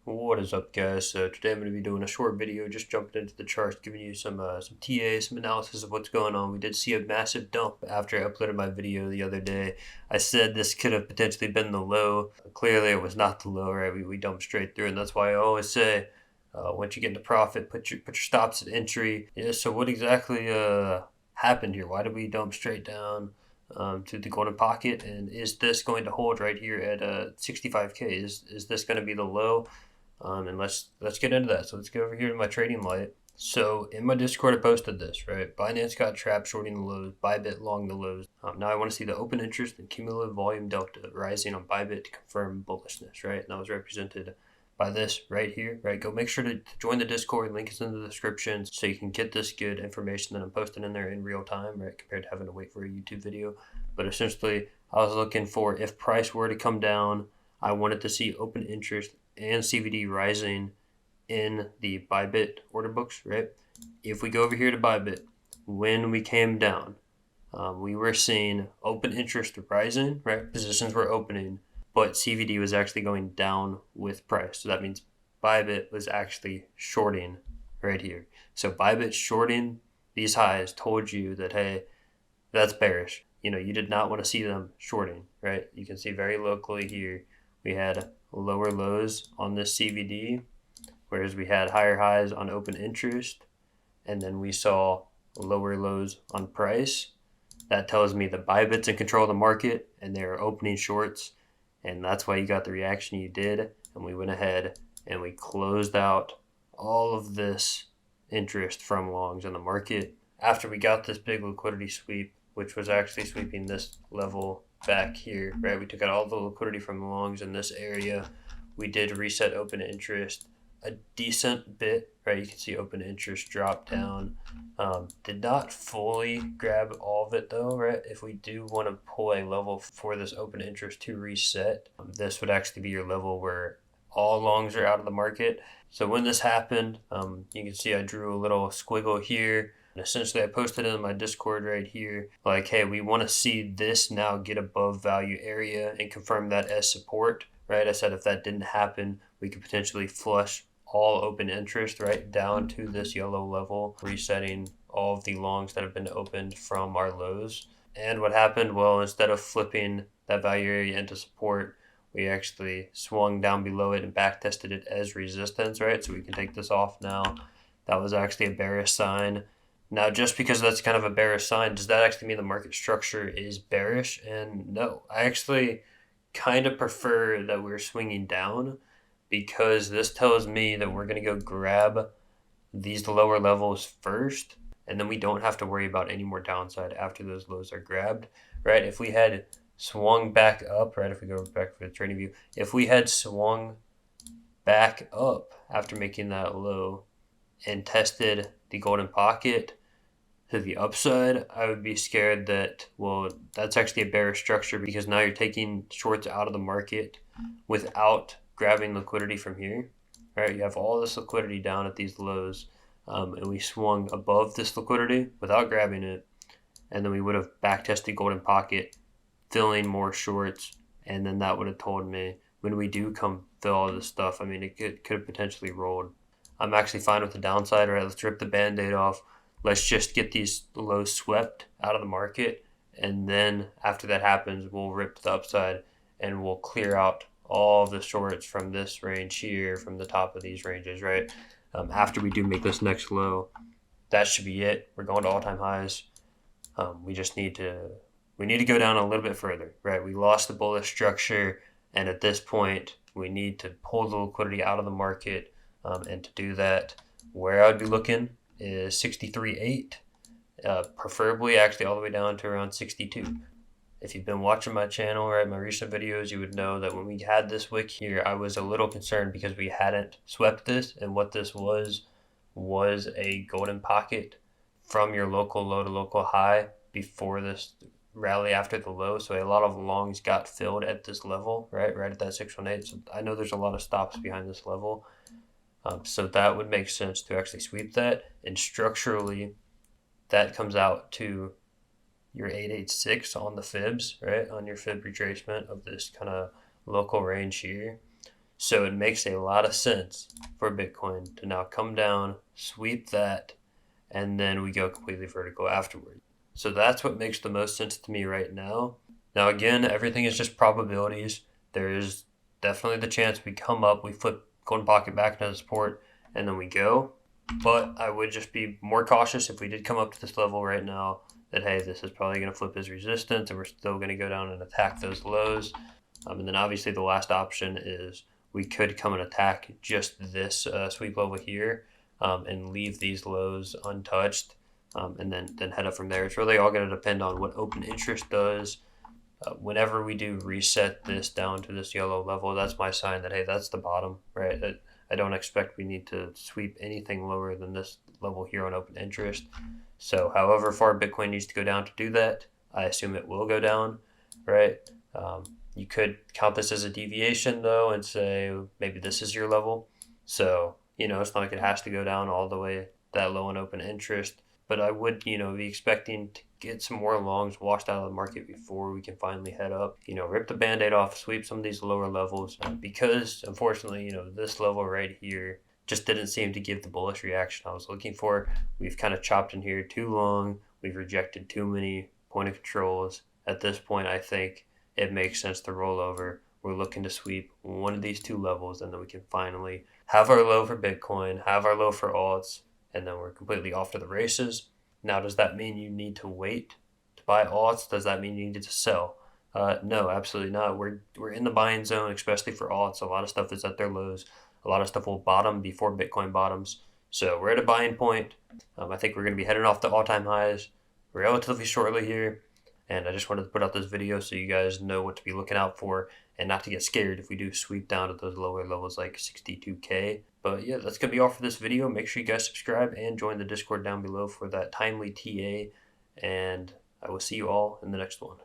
What is up, guys? So today I'm going to be doing a short video, just jumping into the charts, giving you some TA, some analysis of what's going on. We did see a massive dump after I uploaded my video the other day. I said this could have potentially been the low. Clearly, it was not the low, right? We dumped straight through, and that's why I always say, once you get into profit, put your stops at entry. Yeah. So what exactly happened here? Why did we dump straight down to the golden pocket? And is this going to hold right here at 65K? Is this going to be the low? And let's get into that. So let's go over here to my trading light. So in my Discord, I posted this, right? Binance got trapped shorting the lows, Bybit long the lows. Now I want to see the open interest and cumulative volume delta rising on Bybit to confirm bullishness, right? And that was represented by this right here, right? Go make sure to join the Discord. Link is in the description so you can get this good information that I'm posting in there in real time, right? Compared to having to wait for a YouTube video. But essentially, I was looking for, if price were to come down, I wanted to see open interest and CVD rising in the Bybit order books, right? If we go over here to Bybit, when we came down, we were seeing open interest rising, right? Positions were opening, but CVD was actually going down with price. So that means Bybit was actually shorting right here. So Bybit shorting these highs told you that, hey, that's bearish. You know, you did not want to see them shorting, right? You can see very locally here, we had lower lows on this CVD, whereas we had higher highs on open interest, and then we saw lower lows on price. That tells me the Bybit's in control of the market, and they're opening shorts, and that's why you got the reaction you did, and we went ahead and we closed out all of this interest from longs in the market after we got this big liquidity sweep, which was actually sweeping this level back here, right? We took out all the liquidity from the longs in this area. We did reset open interest a decent bit, right? You can see open interest drop down. Did not fully grab all of it though, right? If we do want to pull a level for this open interest to reset, this would actually be your level where all longs are out of the market. So when this happened, you can see I drew a little squiggle here. And essentially, I posted in my Discord right here, like, hey, we want to see this now get above value area and confirm that as support, right? I said if that didn't happen, we could potentially flush all open interest right down to this yellow level, resetting all of the longs that have been opened from our lows. And what happened? Well, instead of flipping that value area into support, we actually swung down below it and back tested it as resistance, right? So we can take this off now. That was actually a bearish sign. Now, just because that's kind of a bearish sign, does that actually mean the market structure is bearish? And no, I actually kind of prefer that we're swinging down, because this tells me that we're going to go grab these lower levels first, and then we don't have to worry about any more downside after those lows are grabbed, right? If we had swung back up, right, if we go back for the trading view, if we had swung back up after making that low and tested the golden pocket to the upside, I would be scared that, well, that's actually a bearish structure, because now you're taking shorts out of the market without grabbing liquidity from here, right? You have all this liquidity down at these lows, and we swung above this liquidity without grabbing it, and then we would have back tested golden pocket, filling more shorts, and then that would have told me when we do come fill all this stuff, I mean, it could have potentially rolled. I'm actually fine with the downside, right? Let's rip the band-aid off. Let's just get these lows swept out of the market, and then after that happens, we'll rip to the upside and we'll clear out all the shorts from this range here, from the top of these ranges, right? After we do make this next low, that should be it. We're going to all-time highs. We just need to go down a little bit further, right? We lost the bullish structure, and at this point, we need to pull the liquidity out of the market, and to do that, where I would be looking is 63.8, preferably actually all the way down to around 62. If you've been watching my channel, right, my recent videos, you would know that when we had this wick here, I was a little concerned because we hadn't swept this, and what this was a golden pocket from your local low to local high before this rally after the low. So a lot of longs got filled at this level, right at that 618. So I know there's a lot of stops behind this level. So that would make sense to actually sweep that. And structurally, that comes out to your 886 on the fibs, right? On your fib retracement of this kind of local range here. So it makes a lot of sense for Bitcoin to now come down, sweep that, and then we go completely vertical afterward. So that's what makes the most sense to me right now. Now, again, everything is just probabilities. There is definitely the chance we come up, we flip golden pocket back into support, and then we go. But I would just be more cautious if we did come up to this level right now that, hey, this is probably going to flip as resistance and we're still going to go down and attack those lows. And then obviously the last option is we could come and attack just this sweep level here and leave these lows untouched and then head up from there. It's really all going to depend on what open interest does. Whenever we do reset this down to this yellow level, that's my sign that, hey, that's the bottom, right? I don't expect we need to sweep anything lower than this level here on open interest. So however far Bitcoin needs to go down to do that, I assume it will go down, right? You could count this as a deviation though and say maybe this is your level. So, it's not like it has to go down all the way that low on open interest. But I would, be expecting to get some more longs washed out of the market before we can finally head up. Rip the band-aid off, sweep some of these lower levels because unfortunately, this level right here just didn't seem to give the bullish reaction I was looking for. We've kind of chopped in here too long. We've rejected too many point of controls. At this point, I think it makes sense to roll over. We're looking to sweep one of these two levels, and then we can finally have our low for Bitcoin, have our low for alts, and then we're completely off to the races. Now, does that mean you need to wait to buy alts? Does that mean you need to sell? No, absolutely not. We're in the buying zone, especially for alts. A lot of stuff is at their lows. A lot of stuff will bottom before Bitcoin bottoms. So we're at a buying point. I think we're going to be heading off to all-time highs relatively shortly here. And I just wanted to put out this video so you guys know what to be looking out for and not to get scared if we do sweep down to those lower levels like 62K. But yeah, that's going to be all for this video. Make sure you guys subscribe and join the Discord down below for that timely TA. And I will see you all in the next one.